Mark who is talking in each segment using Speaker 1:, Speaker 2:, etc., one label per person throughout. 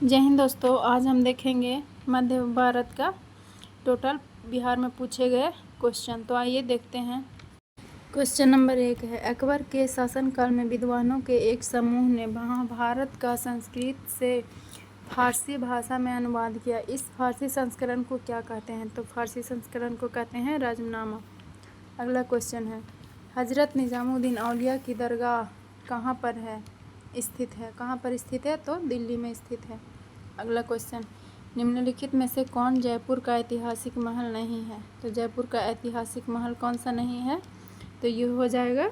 Speaker 1: जय हिंद दोस्तों, आज हम देखेंगे मध्य भारत का टोटल बिहार में पूछे गए क्वेश्चन। तो आइए देखते हैं। क्वेश्चन नंबर 1 है, अकबर के शासनकाल में विद्वानों के एक समूह ने महाभारत का संस्कृत से फारसी भाषा में अनुवाद किया। इस फारसी संस्करण को क्या कहते हैं? तो फारसी संस्करण को कहते हैं राजनामा। अगला क्वेश्चन है, हजरत निजामुद्दीन औलिया की दरगाह कहाँ पर है स्थित है? कहाँ पर स्थित है? तो दिल्ली में स्थित है। अगला क्वेश्चन, निम्नलिखित में से कौन जयपुर का ऐतिहासिक महल नहीं है? तो जयपुर का ऐतिहासिक महल कौन सा नहीं है? तो ये हो जाएगा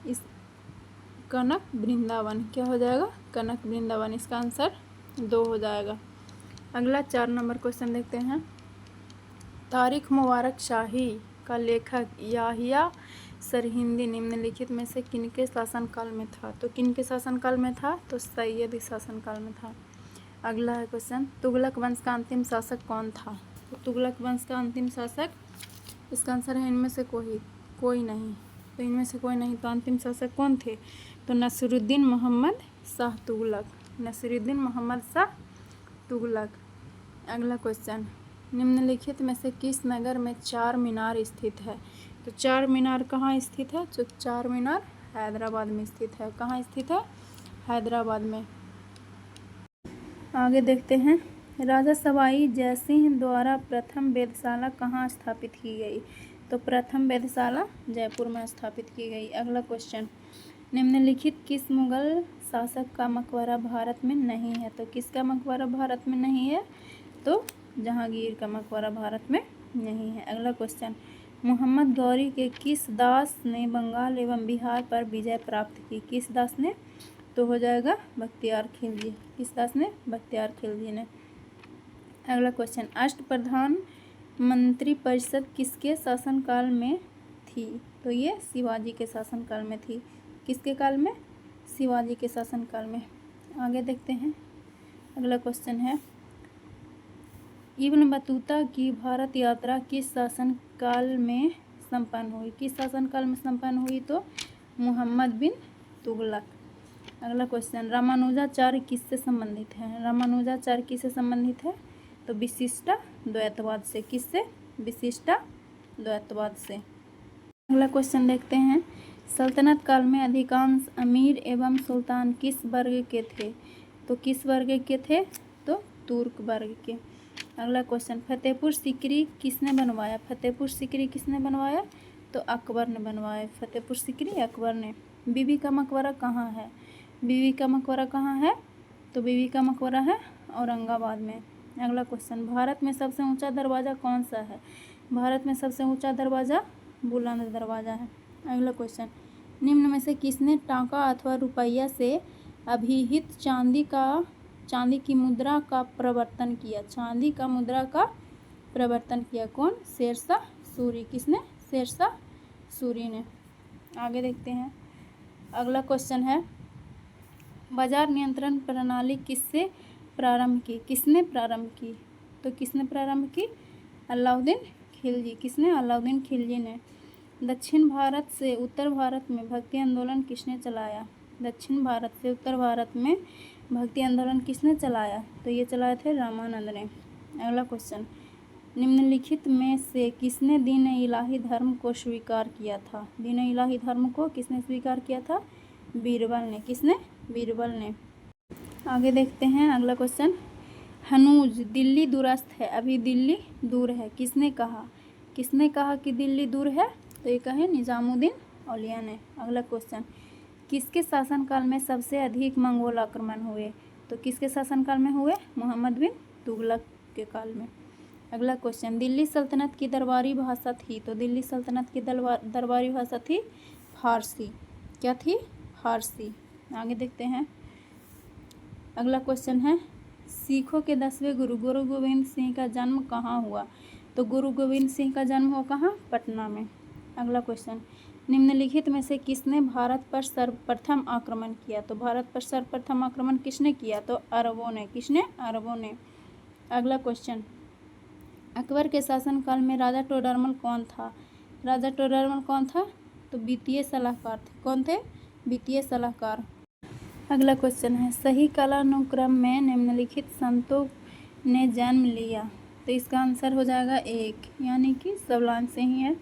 Speaker 1: इस कनक वृंदावन। क्या हो जाएगा? कनक वृंदावन। इसका आंसर 2 हो जाएगा। अगला 4 नंबर क्वेश्चन देखते हैं। तारिक मुबारक शाही का लेखक याहिया सरहिंदी निम्नलिखित में से किनके शासनकाल में था? तो किनके शासनकाल में था? तो सैयदी शासनकाल में था। अगला है क्वेश्चन, तुगलक वंश का अंतिम शासक कौन था? तो तुगलक वंश का अंतिम शासक, इसका आंसर है इनमें से कोई नहीं। तो इनमें से कोई नहीं, तो अंतिम शासक कौन थे? तो नसीरुद्दीन मोहम्मद शाह तुगलक। नसीरुद्दीन मोहम्मद शाह तुगलक। अगला क्वेश्चन, निम्नलिखित में से किस नगर में चार मीनार स्थित है? तो चार मीनार कहाँ स्थित है? तो चार मीनार हैदराबाद में स्थित है। कहाँ स्थित है? हैदराबाद में। आगे देखते हैं, राजा सवाई जयसिंह द्वारा प्रथम वेधशाला कहाँ स्थापित की गई? तो प्रथम वेधशाला जयपुर में स्थापित की गई। अगला क्वेश्चन, निम्नलिखित किस मुगल शासक का मकबरा भारत में नहीं है? तो किसका मकबरा भारत में नहीं है? तो जहांगीर का मकबरा भारत में नहीं है। अगला क्वेश्चन, मोहम्मद गौरी के किस दास ने बंगाल एवं बिहार पर विजय प्राप्त की? किस दास ने? तो हो जाएगा बख्तियार खिलजी। किस दास ने? बख्तियार खिलजी ने। अगला क्वेश्चन, अष्टप्रधान मंत्री परिषद किसके शासनकाल में थी? तो ये शिवाजी के शासनकाल में थी। किसके काल में? शिवाजी के शासनकाल में। आगे देखते हैं। अगला क्वेश्चन है, इब्न बतूता की भारत यात्रा किस शासनकाल में संपन्न हुई? किस शासनकाल में संपन्न हुई? तो मोहम्मद बिन तुगलक। अगला क्वेश्चन, रामानुजाचार्य किससे संबंधित है? रामानुजाचार्य किससे संबंधित है? तो विशिष्टाद्वैतवाद से। किससे? विशिष्टाद्वैतवाद से। अगला क्वेश्चन देखते हैं, सल्तनत काल में अधिकांश अमीर एवं सुल्तान किस वर्ग के थे? तो किस वर्ग के थे? तो तुर्क वर्ग के। अगला क्वेश्चन, फतेहपुर सीकरी किसने बनवाया? फतेहपुर सीकरी किसने बनवाया? तो अकबर ने बनवाया। फतेहपुर सीकरी अकबर ने। बीबी का मकबरा कहाँ है? बीबी का मकबरा कहाँ है? तो बीबी का मकबरा है औरंगाबाद में। अगला क्वेश्चन, भारत में सबसे ऊंचा दरवाज़ा कौन सा है? भारत में सबसे ऊंचा दरवाज़ा बुलंद दरवाज़ा है। अगला क्वेश्चन, निम्न में से किसने टाका अथवा रुपया से अभिहित चांदी की मुद्रा का प्रवर्तन किया? चांदी का मुद्रा का प्रवर्तन किया कौन? शेरशाह सूरी। किसने? शेरशाह सूरी ने। आगे देखते हैं। अगला क्वेश्चन है, बाजार नियंत्रण प्रणाली किससे प्रारंभ की? किसने प्रारंभ की? तो किसने प्रारंभ की? अलाउद्दीन खिलजी। किसने? अलाउद्दीन खिलजी ने। दक्षिण भारत से उत्तर भारत में भक्ति आंदोलन किसने चलाया? दक्षिण भारत से उत्तर भारत में भक्ति आंदोलन किसने चलाया? तो ये चलाए थे रामानंद ने। अगला क्वेश्चन, निम्नलिखित में से किसने दीन इलाही धर्म को स्वीकार किया था? दीन इलाही धर्म को किसने स्वीकार किया था? बीरबल ने। किसने? बीरबल ने। आगे देखते हैं। अगला क्वेश्चन, हनूज दिल्ली दूरस्थ है, अभी दिल्ली दूर है। किसने कहा? किसने कहा कि दिल्ली दूर है? तो ये कहे निजामुद्दीन औलिया ने। अगला क्वेश्चन, किसके शासनकाल में सबसे अधिक मंगोल आक्रमण हुए? तो किसके शासनकाल में हुए? मोहम्मद बिन तुगलक के काल में। अगला क्वेश्चन, दिल्ली सल्तनत की दरबारी भाषा थी? तो दिल्ली सल्तनत की दरबारी भाषा थी फारसी। क्या थी? फारसी। आगे देखते हैं। अगला क्वेश्चन है, सिखों के 10वें गुरु गुरु गोविंद सिंह का जन्म कहाँ हुआ? तो गुरु गोविंद सिंह का जन्म हुआ कहाँ? पटना में। अगला क्वेश्चन, निम्नलिखित में से किसने भारत पर सर्वप्रथम आक्रमण किया? तो भारत पर सर्वप्रथम आक्रमण किसने किया? तो अरबों ने। किसने? अरबों ने। अगला क्वेश्चन, अकबर के शासनकाल में राजा टोडरमल कौन था? राजा टोडरमल कौन था? तो वित्तीय सलाहकार थे। कौन थे? वित्तीय सलाहकार। अगला क्वेश्चन है, सही कालानुक्रम में निम्नलिखित संतों ने जन्म लिया। तो इसका आंसर हो जाएगा 1, यानी कि सब लाइन से ही है।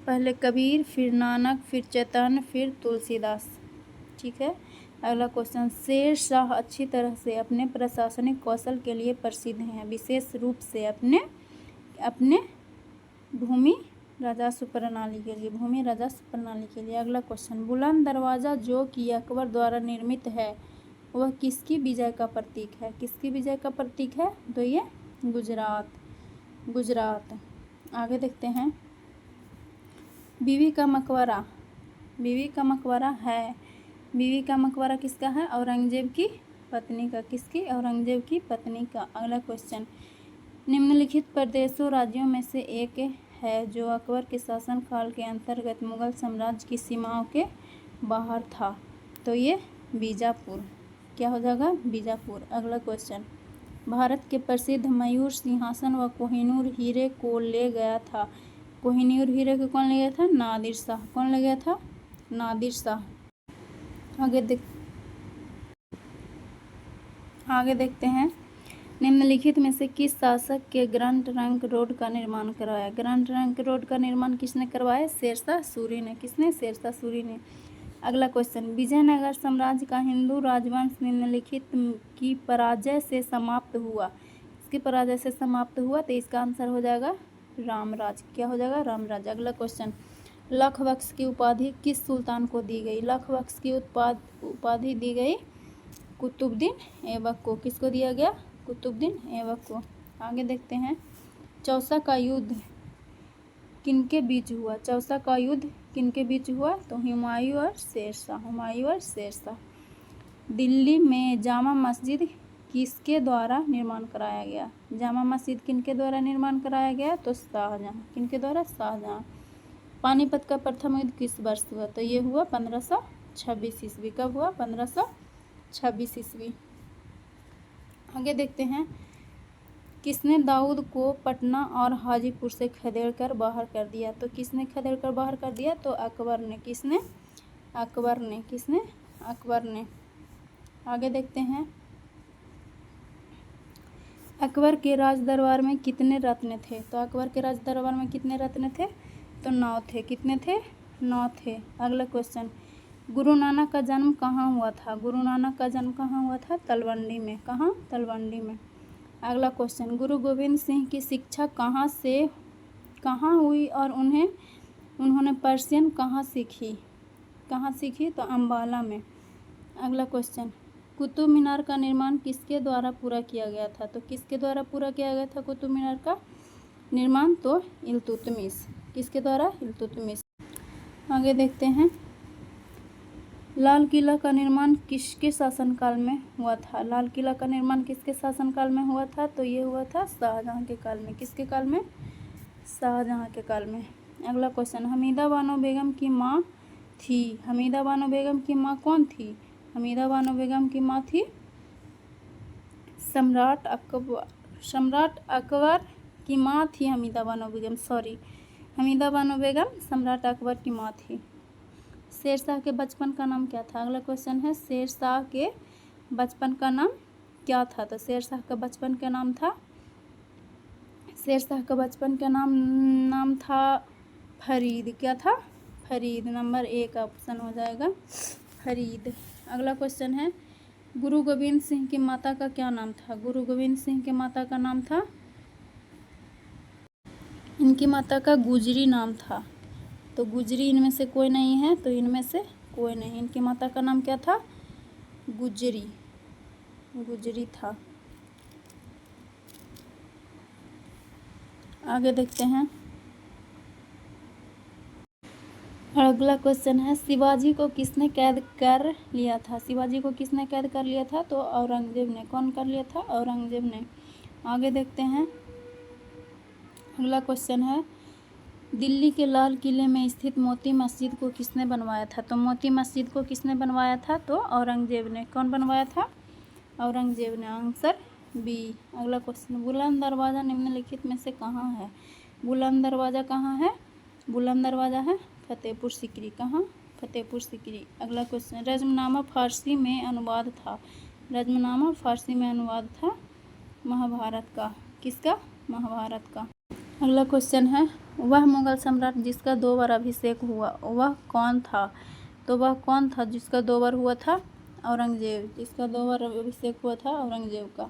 Speaker 1: पहले कबीर, फिर नानक, फिर चैतन्य, फिर तुलसीदास। ठीक है। अगला क्वेश्चन, शेर शाह अच्छी तरह से अपने प्रशासनिक कौशल के लिए प्रसिद्ध हैं, विशेष रूप से अपने भूमि राजस्व प्रणाली के लिए, भूमि राजस्व प्रणाली के लिए। अगला क्वेश्चन, बुलंद दरवाज़ा जो कि अकबर द्वारा निर्मित है वह किसकी विजय का प्रतीक है? किसकी विजय का प्रतीक है? तो ये गुजरात। आगे देखते हैं, बीवी का मकबरा है, बीवी का मकबरा किसका है? औरंगजेब की पत्नी का। किसकी? औरंगजेब की पत्नी का। अगला क्वेश्चन, निम्नलिखित प्रदेशों राज्यों में से एक है जो अकबर के शासनकाल के अंतर्गत मुगल साम्राज्य की सीमाओं के बाहर था। तो ये बीजापुर। क्या हो जाएगा? बीजापुर। अगला क्वेश्चन, भारत के प्रसिद्ध मयूर सिंहासन व कोहिनूर हीरे को ले गया था। कोहिनूर हीरे को कौन ले गया था? नादिर शाह। कौन ले गया था? नादिर शाह। आगे देखते हैं, निम्नलिखित में से किस शासक के ग्रैंड ट्रंक रोड का निर्माण करवाया? ग्रैंड ट्रंक रोड का निर्माण किसने करवाया? शेरशाह सूरी ने। किसने? शेरशाह सूरी ने। अगला क्वेश्चन, विजयनगर साम्राज्य का हिंदू राजवंश निम्नलिखित की पराजय से समाप्त हुआ। इसकी पराजय से समाप्त हुआ, तो इसका आंसर हो जाएगा रामराज। क्या हो जाएगा? रामराज। अगला क्वेश्चन, लखबख्श की उपाधि किस सुल्तान को दी गई? लखबख्श की उपाधि दी गई कुतुबुद्दीन ऐबक को। किसको दिया गया? कुतुबुद्दीन ऐबक को। आगे देखते हैं, चौसा का युद्ध किनके बीच हुआ? चौसा का युद्ध किनके बीच हुआ? तो हुमायूं और शेरशाह। दिल्ली में जामा मस्जिद किसके द्वारा निर्माण कराया गया? जामा मस्जिद किनके द्वारा निर्माण कराया गया? तो शाहजहां। किनके द्वारा? शाहजहां। पानीपत का प्रथम युद्ध किस वर्ष हुआ? तो ये हुआ 1526 ईस्वी। कब हुआ? 1526 ईस्वी। आगे देखते हैं, किसने दाऊद को पटना और हाजीपुर से खदेड़कर बाहर कर दिया? तो किसने खदेड़कर बाहर कर दिया? तो अकबर ने। किसने? अकबर ने। किसने? अकबर ने। आगे देखते हैं, अकबर के राज दरबार में कितने रत्न थे? तो अकबर के राज दरबार में कितने रत्न थे? तो 9 थे। कितने थे? 9 थे। अगला क्वेश्चन, गुरु नानक का जन्म कहाँ हुआ था? गुरु नानक का जन्म कहाँ हुआ था? तलवंडी में। कहाँ? तलवंडी में। अगला क्वेश्चन, गुरु गोविंद सिंह की शिक्षा कहाँ हुई और उन्होंने पर्शियन कहाँ सीखी? तो अम्बाला में। अगला क्वेश्चन, कुतुब मीनार का निर्माण किसके द्वारा पूरा किया गया था? तो किसके द्वारा पूरा किया गया था कुतुब मीनार का निर्माण? तो इल्तुतमिश। किसके द्वारा? इल्तुतमिश। आगे देखते हैं, लाल किला का निर्माण किसके शासनकाल में हुआ था? लाल किला का निर्माण किसके शासनकाल में हुआ था? तो ये हुआ था शाहजहां के काल में। किसके काल में? शाहजहां के काल में। अगला क्वेश्चन, हमीदा बानो बेगम की माँ थी। हमीदा बानो बेगम की माँ कौन थी? हमीदा बानो बेगम की माँ थी सम्राट अकबर की माँ थी हमीदा बानो बेगम। हमीदा बानो बेगम सम्राट अकबर की माँ थी। शेरशाह के बचपन का नाम क्या था? अगला क्वेश्चन है, शेरशाह के बचपन का नाम क्या था? तो शेरशाह का बचपन का नाम था फरीद। क्या था? फरीद। नंबर 1 ऑप्शन हो जाएगा फरीद। अगला क्वेश्चन है, गुरु गोविंद सिंह की माता का क्या नाम था? गुरु गोविंद सिंह की माता का नाम था, इनकी माता का गुजरी नाम था। तो गुजरी इनमें से कोई नहीं है, तो इनमें से कोई नहीं। इनकी माता का नाम क्या था? गुजरी था। आगे देखते हैं, अगला क्वेश्चन है, शिवाजी को किसने कैद कर लिया था? शिवाजी को किसने कैद कर लिया था? तो औरंगजेब ने। कौन कर लिया था? औरंगजेब ने। आगे देखते हैं, अगला क्वेश्चन है, दिल्ली के लाल किले में स्थित मोती मस्जिद को किसने बनवाया था? तो मोती मस्जिद को किसने बनवाया था? तो औरंगजेब ने। कौन बनवाया था? औरंगजेब ने। Answer B. अगला क्वेश्चन, बुलंद दरवाज़ा निम्नलिखित में से कहाँ है? बुलंद दरवाज़ा कहाँ है? बुलंद दरवाज़ा है फतेहपुर सीकरी। कहाँ? फतेहपुर सीकरी। अगला क्वेश्चन, रज्मनामा फारसी में अनुवाद था। रज्मनामा फारसी में अनुवाद था महाभारत का। किसका? महाभारत का। अगला क्वेश्चन है, वह मुगल सम्राट जिसका 2 बार अभिषेक हुआ वह कौन था? तो वह कौन था जिसका 2 बार हुआ था? औरंगजेब। जिसका 2 बार अभिषेक हुआ था औरंगजेब का।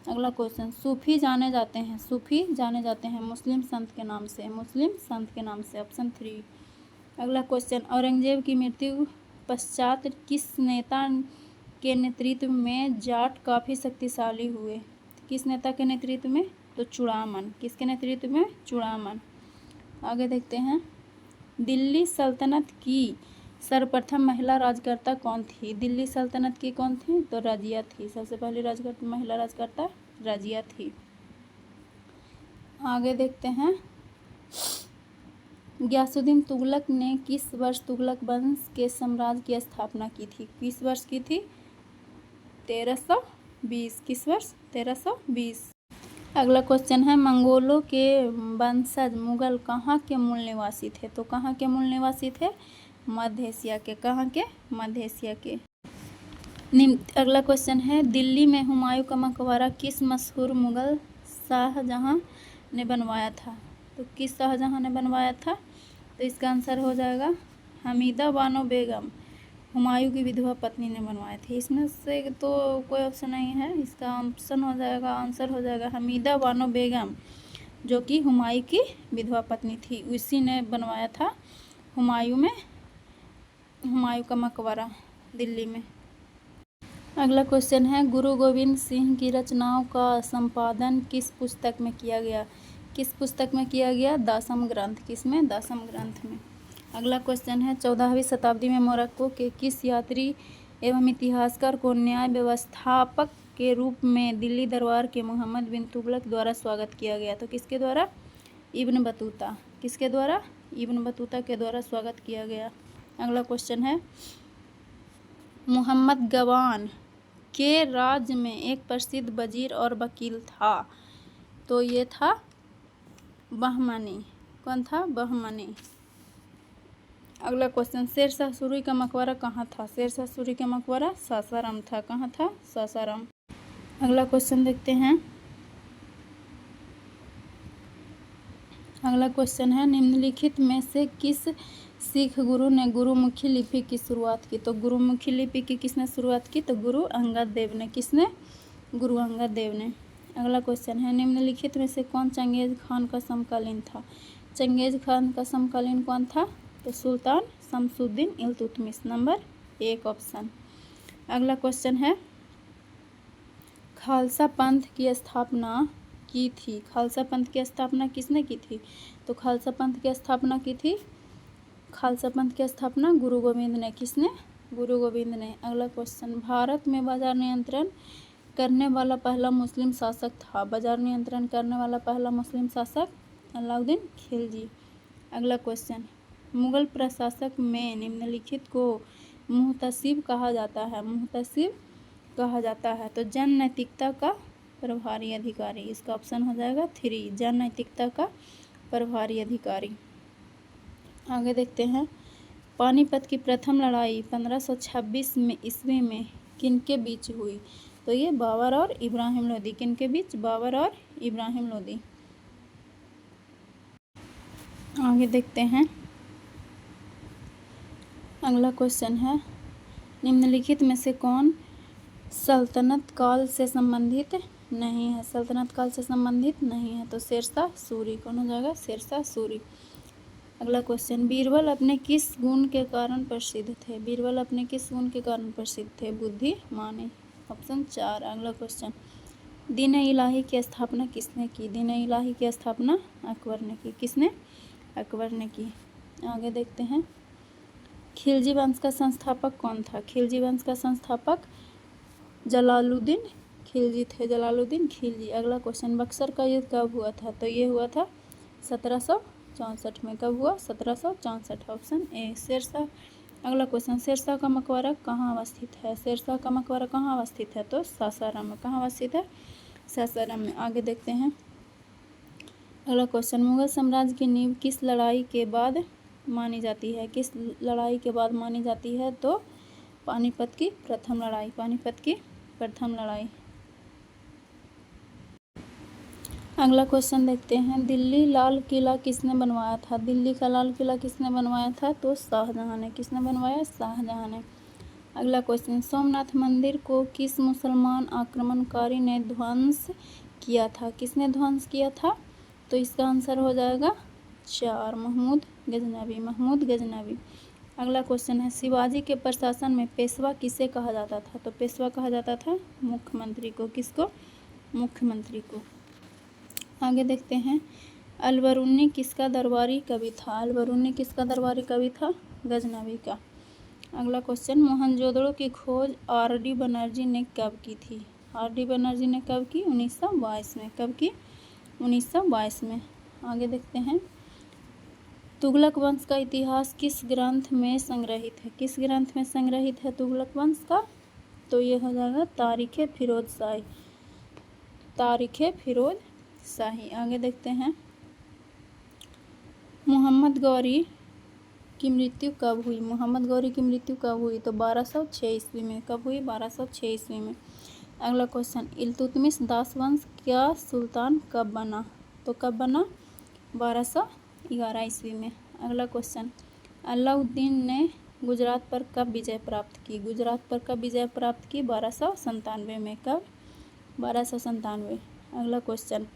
Speaker 1: अगला क्वेश्चन, सूफी जाने जाते हैं। सूफी जाने जाते हैं मुस्लिम संत के नाम से। मुस्लिम संत के नाम से। ऑप्शन 3। अगला क्वेश्चन, औरंगजेब की मृत्यु पश्चात किस नेता के नेतृत्व में जाट काफ़ी शक्तिशाली हुए? किस नेता के नेतृत्व में? तो चूड़ामन। किसके नेतृत्व में? चूड़ामन। आगे देखते हैं, दिल्ली सल्तनत की सर्वप्रथम महिला राजकर्ता कौन थी? दिल्ली सल्तनत की कौन थी? तो रजिया थी। सबसे पहली महिला राजकर्ता रजिया थी। आगे देखते हैं, गयासुद्दीन तुगलक ने किस वर्ष तुगलक वंश के साम्राज्य की स्थापना की थी? किस वर्ष की थी? 1320। किस वर्ष? 1320। अगला क्वेश्चन है, मंगोलों के वंशज मुगल कहाँ के मूल निवासी थे? तो कहाँ के मूल निवासी थे? मध्य एशिया के। कहाँ के? मध्य एशिया के। अगला क्वेश्चन है, दिल्ली में हुमायूं का मकबरा किस मशहूर मुगल शाहजहां ने बनवाया था? तो किस शाहजहां ने बनवाया था? तो इसका आंसर हो जाएगा हमीदा बानो बेगम। हुमायूं की विधवा पत्नी ने बनवाए थे। इसमें से तो कोई ऑप्शन नहीं है, इसका ऑप्शन हो जाएगा, आंसर हो जाएगा हमीदा बानो बेगम, जो कि हुमायूं की विधवा पत्नी थी। उसी ने बनवाया था हुमायूं का मकबरा दिल्ली में। अगला क्वेश्चन है, गुरु गोविंद सिंह की रचनाओं का संपादन किस पुस्तक में किया गया? किस पुस्तक में किया गया? दशम ग्रंथ। किसमें? दशम ग्रंथ में। अगला क्वेश्चन है, 14वीं शताब्दी में मोरक्को के किस यात्री एवं इतिहासकार को न्याय व्यवस्थापक के रूप में दिल्ली दरबार के मोहम्मद बिन तुगलक द्वारा स्वागत किया गया? तो किसके द्वारा? Ibn Battuta. किसके द्वारा? इब्न बतूता के द्वारा स्वागत किया गया। अगला क्वेश्चन है, मोहम्मद गवान के राज्य में एक प्रसिद्ध वजीर और वकील था। तो ये था बहमनी। कौन था? बहमनी। अगला क्वेश्चन, शेरशाह सूरी का मकबरा कहाँ था? शेरशाह सूरी का मकबरा सासाराम था। कहाँ था? सासाराम। अगला क्वेश्चन देखते हैं। अगला क्वेश्चन है, निम्नलिखित में से किस सिख गुरु ने गुरुमुखी लिपि की शुरुआत की? तो गुरुमुखी लिपि की किसने शुरुआत की? तो गुरु अंगद देव ने। किसने? गुरु अंगद देव ने। अगला क्वेश्चन है, निम्नलिखित में से कौन चंगेज खान का समकालीन था? चंगेज खान का समकालीन कौन था? तो सुल्तान शमसुद्दीन इल्तुतमिश। Number 1 option. अगला क्वेश्चन है, खालसा पंथ की स्थापना की थी। खालसा पंथ की स्थापना किसने की थी? तो खालसा पंथ की स्थापना की थी, खालसा पंथ की स्थापना गुरु गोविंद ने। किसने? गुरु गोविंद ने। अगला क्वेश्चन, भारत में बाजार नियंत्रण करने वाला पहला मुस्लिम शासक था। बाजार नियंत्रण करने वाला पहला मुस्लिम शासक अलाउद्दीन खिलजी। अगला क्वेश्चन, मुगल प्रशासक में निम्नलिखित को मुहतसिब कहा जाता है। मुहतसिब कहा जाता है तो जन नैतिकता का प्रभारी अधिकारी। इसका ऑप्शन हो जाएगा 3, जन नैतिकता का प्रभारी अधिकारी। आगे देखते हैं, पानीपत की प्रथम लड़ाई 1526 में ईस्वी में किनके बीच हुई? तो ये बाबर और इब्राहिम लोदी। किनके बीच? बाबर और इब्राहिम लोदी। आगे देखते हैं, अगला क्वेश्चन है, निम्नलिखित में से कौन सल्तनत काल से संबंधित नहीं है? सल्तनत काल से संबंधित नहीं है तो शेरशाह सूरी। कौन हो जाएगा? शेरशाह सूरी। अगला क्वेश्चन, बीरबल अपने किस गुण के कारण प्रसिद्ध थे? बीरबल अपने किस गुण के कारण प्रसिद्ध थे? बुद्धिमानी। ऑप्शन 4। अगला क्वेश्चन, दीन इलाही की स्थापना किसने की? दीन इलाही की स्थापना अकबर ने की। किसने? अकबर ने की। आगे देखते हैं, खिलजी वंश का संस्थापक कौन था? खिलजी वंश का संस्थापक जलालुद्दीन खिलजी थे। जलालुद्दीन खिलजी। अगला क्वेश्चन, बक्सर का युद्ध कब हुआ था? तो ये हुआ था 1764 में। कब हुआ? 1764। Option A Sher Shah. अगला क्वेश्चन, शेरशाह का मकबरा कहाँ अवस्थित है? शेरशाह का मकबरा कहाँ अवस्थित है? तो सासाराम में। कहाँ अवस्थित है? सासाराम में। आगे देखते हैं, अगला क्वेश्चन, मुगल साम्राज्य की नींव किस लड़ाई के बाद मानी जाती है? किस लड़ाई के बाद मानी जाती है? तो पानीपत की प्रथम लड़ाई, पानीपत की प्रथम लड़ाई। अगला क्वेश्चन देखते हैं, दिल्ली लाल किला किसने बनवाया था? दिल्ली का लाल किला किसने बनवाया था? तो शाहजहां ने। किसने बनवाया? शाहजहां ने। अगला क्वेश्चन, सोमनाथ मंदिर को किस मुसलमान आक्रमणकारी ने ध्वंस किया था? किसने ध्वंस किया था? तो इसका आंसर हो जाएगा 4, महमूद गजनवी, महमूद गजनवी। अगला क्वेश्चन है, शिवाजी के प्रशासन में पेशवा किसे कहा जाता था? तो पेशवा कहा जाता था मुख्यमंत्री को। किसको? मुख्यमंत्री को। आगे देखते हैं, अलबरूनी किसका दरबारी कवि था? अलबरूनी किसका दरबारी कवि था? गजनवी का। अगला क्वेश्चन, मोहनजोदड़ो की खोज आर.डी. बनर्जी ने कब की थी? आर.डी. बनर्जी ने कब की? 1922 में। कब की? 1922 में। आगे देखते हैं, तुगलक वंश का इतिहास किस ग्रंथ में संग्रहित है? किस ग्रंथ में संग्रहित है तुगलक वंश का? तो ये हो जाएगा तारीख़ फिरोज शाही, तारीख़ फिरोज शाही। आगे देखते हैं, मोहम्मद गौरी की मृत्यु कब हुई? मोहम्मद गौरी की मृत्यु कब हुई? तो 1206 ईस्वी में। कब हुई? 1206 ईस्वी में। अगला क्वेश्चन, इल्तुतमिश दासवंश का सुल्तान कब बना? तो कब बना? 1211 ईस्वी में। अगला क्वेश्चन, अलाउद्दीन ने गुजरात पर कब विजय प्राप्त की? गुजरात पर कब विजय प्राप्त की? 1297 में। कब? 1297। अगला क्वेश्चन,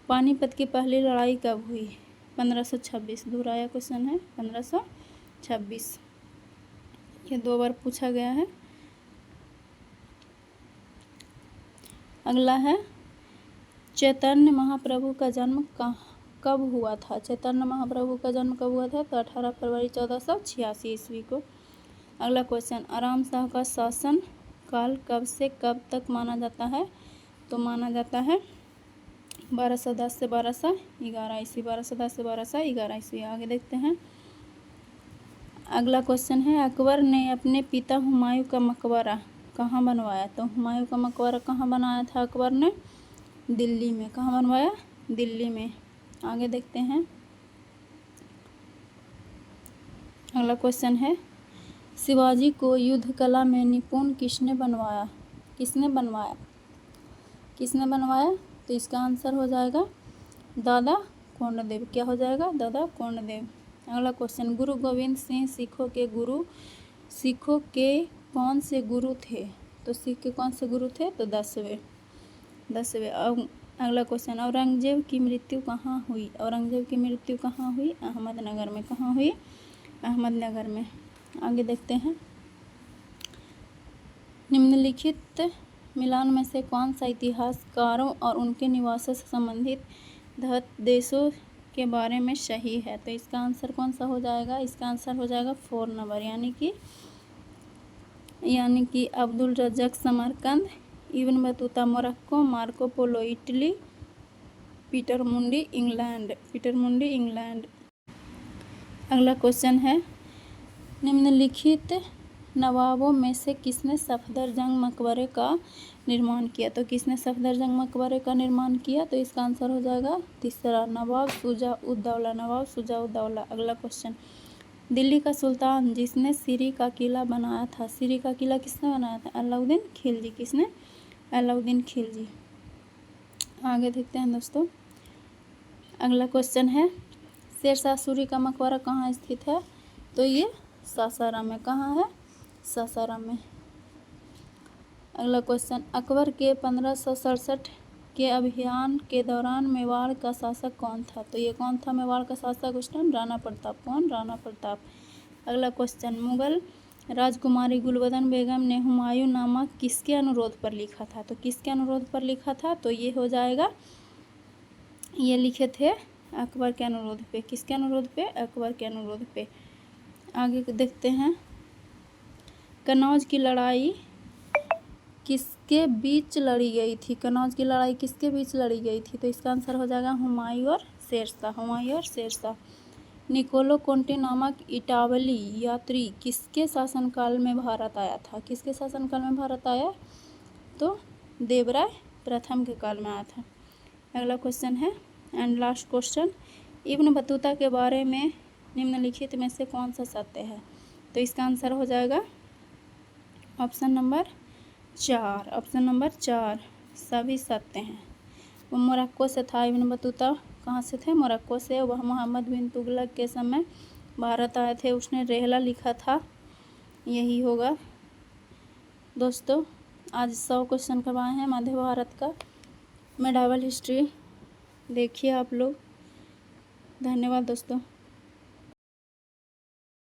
Speaker 1: पानीपत की पहली लड़ाई कब हुई? 1526। दोहराया क्वेश्चन है, 1526। ये 2 बार पूछा गया है। अगला है, चैतन्य महाप्रभु का जन्म कब हुआ था? चैतन्य महाप्रभु का जन्म कब हुआ था? तो 18 फरवरी 1486 ईस्वी को। अगला क्वेश्चन, आराम शाह का शासन काल कब से कब तक माना जाता है? तो माना जाता है 1210 से 1211 ईस्वी, 1210 से 1211 ईस्वी। आगे देखते हैं, अगला क्वेश्चन है, अकबर ने अपने पिता हुमायूं का मकबरा कहाँ बनवाया? तो हुमायूं का मकबरा कहाँ बनाया था अकबर ने? दिल्ली में। कहाँ बनवाया? दिल्ली में। आगे देखते हैं, अगला क्वेश्चन है, शिवाजी को युद्ध कला में निपुण किसने बनवाया? किसने बनवाया? किसने बनवाया? तो इसका आंसर हो जाएगा दादा कोंडदेव। क्या हो जाएगा? दादा कोंडदेव। अगला क्वेश्चन, गुरु गोविंद सिंह सिखों के कौन से गुरु थे? तो सिख के कौन से गुरु थे? तो 10वें। अगला क्वेश्चन, औरंगजेब की मृत्यु कहाँ हुई? औरंगजेब की मृत्यु कहाँ हुई? अहमदनगर में। कहाँ हुई? अहमदनगर में। आगे देखते हैं, निम्नलिखित मिलान में से कौन सा इतिहासकारों और उनके निवासों से संबंधित देशों के बारे में सही है? तो इसका आंसर कौन सा हो जाएगा? इसका आंसर हो जाएगा 4 नंबर, यानी कि Abdul Razzaq Samarkand, Ibn Battuta Morocco, Marco Polo Italy, Peter Mundy England. अगला क्वेश्चन है, निम्नलिखित नवाबों में से किसने सफदरजंग मकबरे का निर्माण किया? तो किसने सफदरजंग मकबरे का निर्माण किया? तो इसका आंसर हो जाएगा 3, नवाब शुजा-उद-दौला, नवाब शुजा-उद-दौला। अगला क्वेश्चन, दिल्ली का सुल्तान जिसने सिरी का किला बनाया था, सिरी का किला किसने बनाया था? अलाउद्दीन खिलजी। किसने? अलाउद्दीन खिलजी। आगे देखते हैं दोस्तों, अगला क्वेश्चन है, शेरशाह सूरी का मकबरा कहाँ स्थित है? तो ये सासाराम में। कहाँ है? सासाराम में। अगला क्वेश्चन, अकबर के 1567 के अभियान के दौरान मेवाड़ का शासक कौन था? तो ये कौन था मेवाड़ का शासक उस टाइम? राणा प्रताप। कौन? राणा प्रताप। अगला क्वेश्चन, मुगल राजकुमारी गुलबदन बेगम ने हुमायूं नामा किसके अनुरोध पर लिखा था? तो किसके अनुरोध पर लिखा था? तो ये हो जाएगा, ये लिखे थे अकबर के अनुरोध पे। किसके अनुरोध पे? अकबर के अनुरोध पे। आगे देखते हैं, कन्नौज की लड़ाई किसके बीच लड़ी गई थी? कन्नौज की लड़ाई किसके बीच लड़ी गई थी? तो इसका आंसर हो जाएगा हुमायूं और शेरशाह, हुमायूं और शेरशाह। निकोलो कोंटे नामक इटावली यात्री किसके शासनकाल में भारत आया था? किसके शासनकाल में भारत आया? तो देवराय प्रथम के काल में आया था। अगला क्वेश्चन है, and last question, Ibn Battuta के बारे में निम्नलिखित में से कौन सा सत्य है? तो इसका आंसर हो जाएगा ऑप्शन नंबर 4। ऑप्शन नंबर 4 सभी सत्य हैं। वो मोरक्को से था। इब्न बतूता कहाँ से थे? मोरक्को से। वह मोहम्मद बिन तुगलक के समय भारत आए थे। उसने रेहला लिखा था, यही होगा। दोस्तों आज 100 क्वेश्चन करवाए हैं मध्य भारत का मेडावल हिस्ट्री। देखिए आप लोग। धन्यवाद दोस्तों।